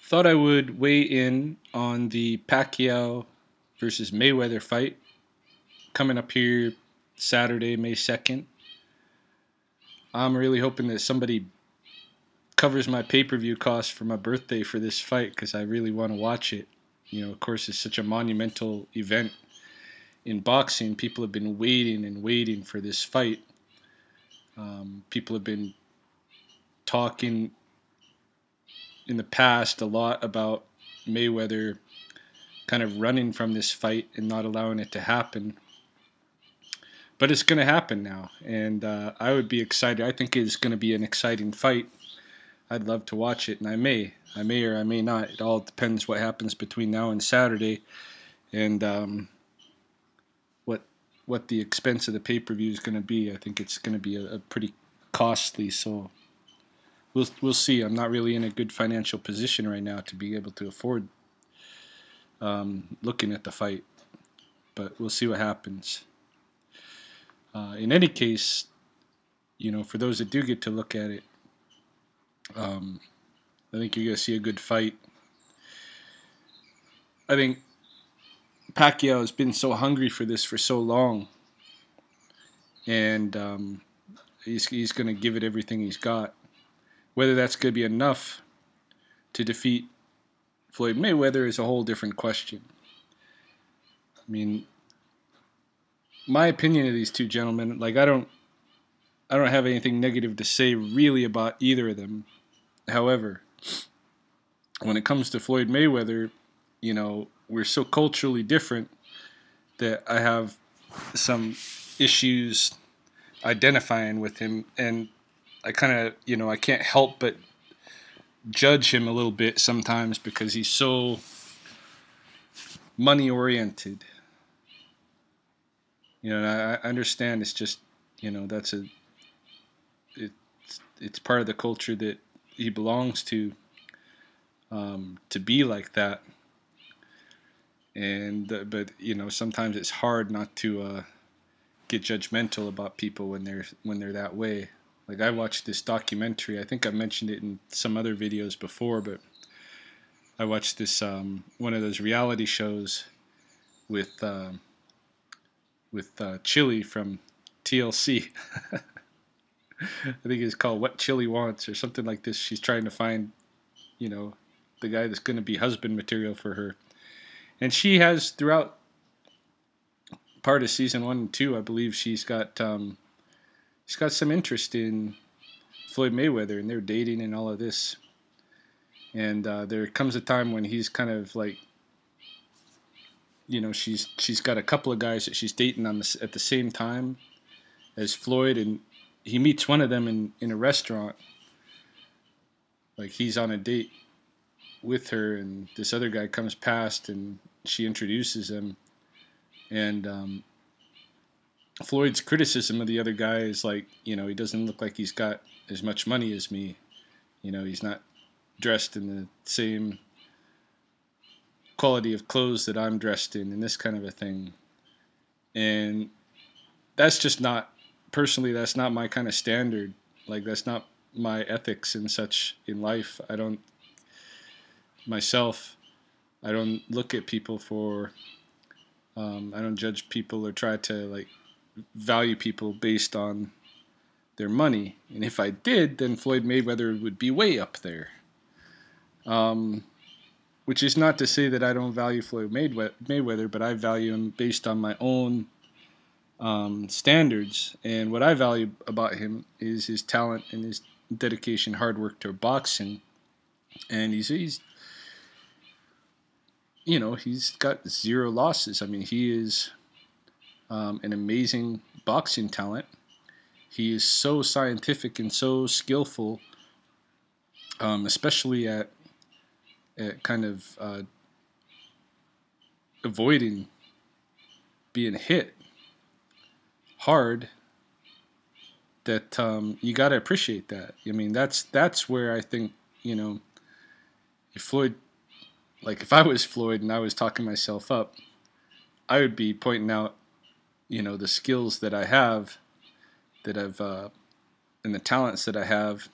Thought I would weigh in on the Pacquiao versus Mayweather fight coming up here Saturday, May 2nd. I'm really hoping that somebody covers my pay per view costs for my birthday for this fight because I really want to watch it. Of course, it's such a monumental event in boxing. People have been waiting and waiting for this fight. People have been talking in the past a lot about Mayweather kind of running from this fight and not allowing it to happen. But it's going to happen now, and I would be excited. I think it's going to be an exciting fight. I'd love to watch it, and I may or I may not. It all depends what happens between now and Saturday, and what the expense of the pay-per-view is going to be. I think it's going to be a pretty costly. So we'll see. I'm not really in a good financial position right now to be able to afford looking at the fight, but we'll see what happens. In any case, for those that do get to look at it, I think you're going to see a good fight. I think Pacquiao has been so hungry for this for so long, and he's going to give it everything he's got. Whether that's going to be enough to defeat Floyd Mayweather is a whole different question. I mean, my opinion of these two gentlemen, I don't have anything negative to say really about either of them. However, when it comes to Floyd Mayweather, we're so culturally different that I have some issues identifying with him, and I kind of, I can't help but judge him a little bit sometimes because he's so money oriented. I understand it's just, that's it's part of the culture that he belongs to be like that. And but sometimes it's hard not to get judgmental about people when they're that way. Like, I watched this documentary. I think I mentioned it in some other videos before, but I watched this one of those reality shows with Chili from TLC. I think it's called What Chili Wants or something like this. She's trying to find, the guy that's going to be husband material for her. And she has, throughout part of season 1 and 2, I believe she's got some interest in Floyd Mayweather, and they're dating and all of this. And there comes a time when he's kind of like, she's got a couple of guys that she's dating at the same time as Floyd, and he meets one of them in a restaurant. Like, he's on a date with her, and this other guy comes past, and she introduces him. And Floyd's criticism of the other guy is like, he doesn't look like he's got as much money as me. He's not dressed in the same quality of clothes that I'm dressed in, and this kind of a thing. And that's just not, personally, that's not my kind of standard. Like, that's not my ethics and such in life. I don't look at people for, I don't judge people or try to value people based on their money. And if I did, then Floyd Mayweather would be way up there. Which is not to say that I don't value Floyd Mayweather, but I value him based on my own standards. And what I value about him is his talent and his dedication, hard work to boxing. And he's got 0 losses. I mean, he is an amazing boxing talent. He is so scientific and so skillful, especially at kind of avoiding being hit hard, that you got to appreciate that. I mean, that's where I think, if Floyd, if I was Floyd and I was talking myself up, I would be pointing out, the skills that I have, that I've, and the talents that I have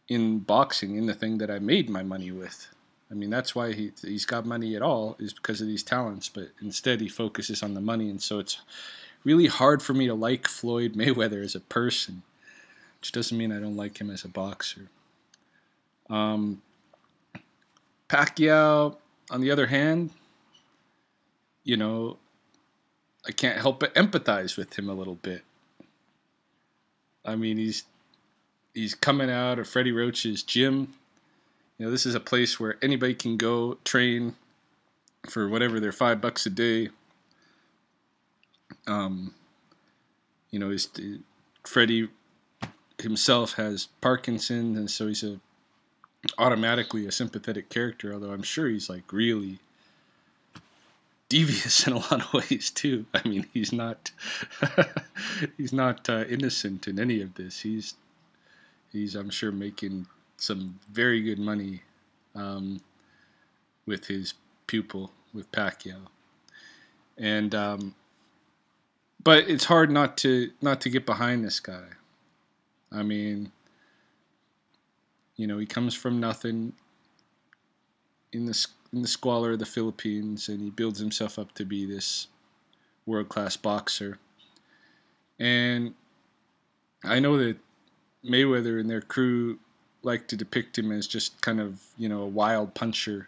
in boxing, in the thing that I made my money with. I mean, that's why he's got money at all, is because of these talents. But instead, he focuses on the money, and so it's really hard for me to like Floyd Mayweather as a person, which doesn't mean I don't like him as a boxer. Um, Pacquiao, on the other hand, you know, I can't help but empathize with him a little bit. I mean, he's coming out of Freddie Roach's gym. This is a place where anybody can go train for whatever their $5 a day. Um, his Freddie himself has Parkinson's, and so he's automatically a sympathetic character. Although I'm sure he's like really devious in a lot of ways too. I mean, he's not he's not innocent in any of this. He's I'm sure making some very good money with his pupil, with Pacquiao, and but it's hard not to get behind this guy. I mean, he comes from nothing in the squalor of the Philippines, and he builds himself up to be this world-class boxer. And I know that Mayweather and their crew like to depict him as just kind of, a wild puncher.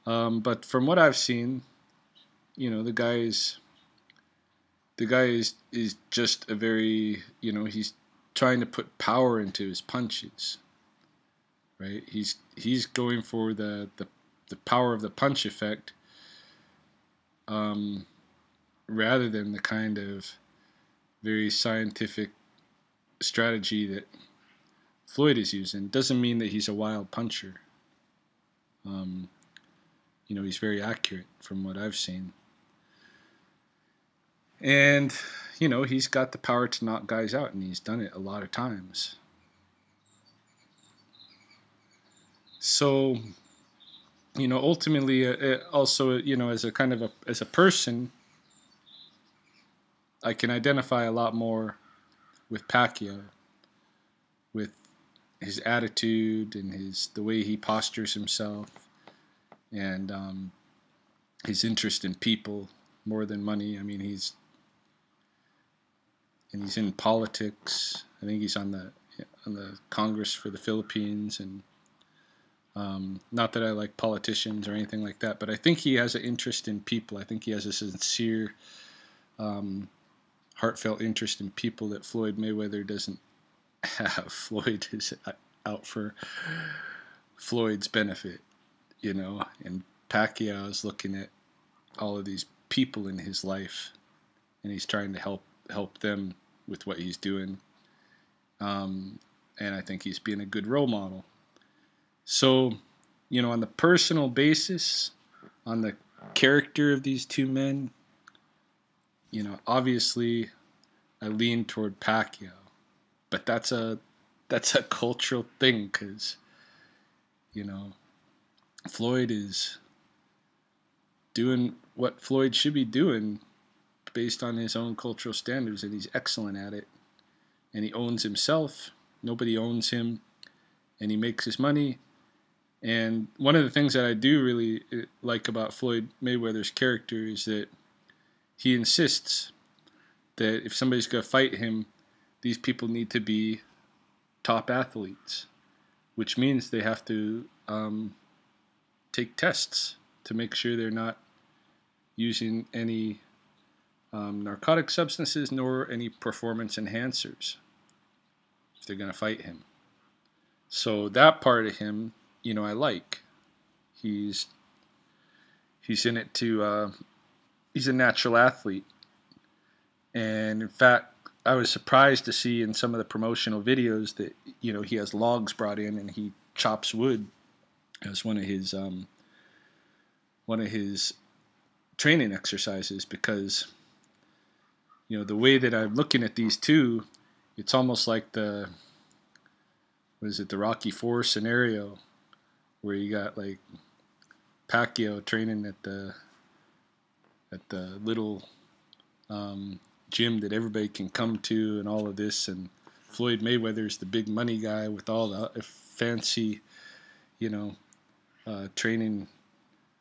But from what I've seen, the guy is just a very, he's trying to put power into his punches. Right? He's going for the power of the punch effect, rather than the kind of very scientific strategy that Floyd is using. Doesn't mean that he's a wild puncher. He's very accurate from what I've seen. And, he's got the power to knock guys out, and he's done it a lot of times. So, ultimately, also, as a kind of as a person, I can identify a lot more with Pacquiao, with his attitude and the way he postures himself, and his interest in people more than money. I mean, he's in politics. I think he's on the Congress for the Philippines, and not that I like politicians or anything like that, but I think he has an interest in people. I think he has a sincere, heartfelt interest in people that Floyd Mayweather doesn't have. Floyd is out for Floyd's benefit, and Pacquiao is looking at all of these people in his life, and he's trying to help them with what he's doing. And I think he's being a good role model. So, on the personal basis, on the character of these two men, obviously I lean toward Pacquiao. But that's a cultural thing, because, Floyd is doing what Floyd should be doing based on his own cultural standards, and he's excellent at it. And he owns himself. Nobody owns him. And he makes his money. And one of the things that I do really like about Floyd Mayweather's character is that he insists that if somebody's going to fight him, these people need to be top athletes, which means they have to take tests to make sure they're not using any narcotic substances nor any performance enhancers if they're going to fight him. So that part of him, I like. He's in it to. He's a natural athlete, and in fact, I was surprised to see in some of the promotional videos that he has logs brought in and he chops wood as one of his training exercises, because the way that I'm looking at these two, it's almost like the Rocky IV scenario, where you got like Pacquiao training at the little gym that everybody can come to and all of this, and Floyd Mayweather's the big money guy with all the fancy, training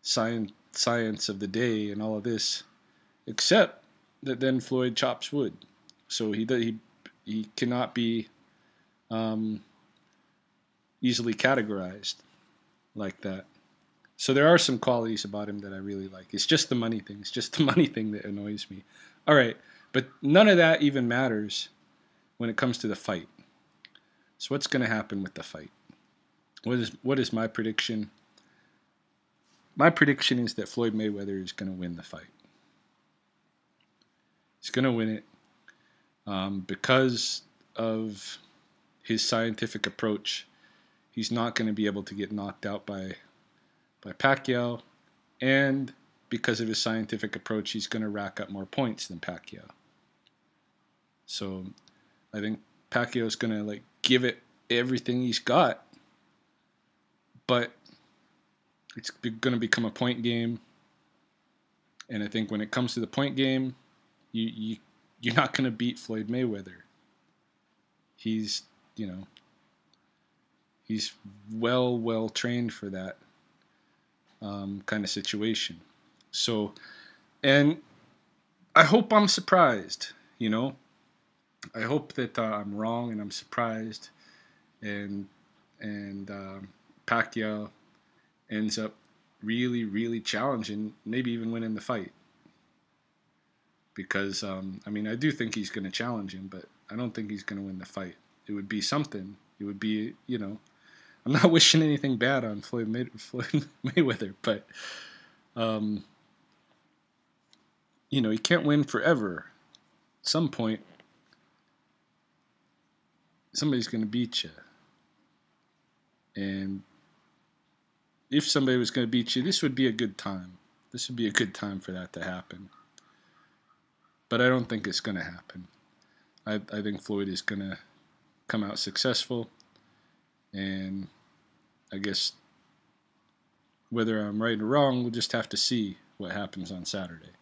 science of the day and all of this, except that then Floyd chops wood, so he cannot be um, easily categorized like that. So there are some qualities about him that I really like. It's just the money thing. It's just the money thing that annoys me. All right, but none of that even matters when it comes to the fight. So what's going to happen with the fight? What is my prediction? My prediction is that Floyd Mayweather is going to win the fight. He's going to win it because of his scientific approach. He's not going to be able to get knocked out by Pacquiao, and because of his scientific approach, he's going to rack up more points than Pacquiao. So I think Pacquiao's going to give it everything he's got, but it's going to become a point game. And I think when it comes to the point game, you're not going to beat Floyd Mayweather. He's he's well trained for that kind of situation. So, and I hope I'm surprised. I hope that I'm wrong and I'm surprised, and Pacquiao ends up really challenging, maybe even winning the fight. Because I do think he's going to challenge him, but I don't think he's going to win the fight. It would be something. It would be, I'm not wishing anything bad on Floyd Mayweather, but he can't win forever. At some point, somebody's going to beat you. And if somebody was going to beat you, this would be a good time. This would be a good time for that to happen. But I don't think it's going to happen. I think Floyd is going to come out successful. And I guess whether I'm right or wrong, we'll just have to see what happens on Saturday.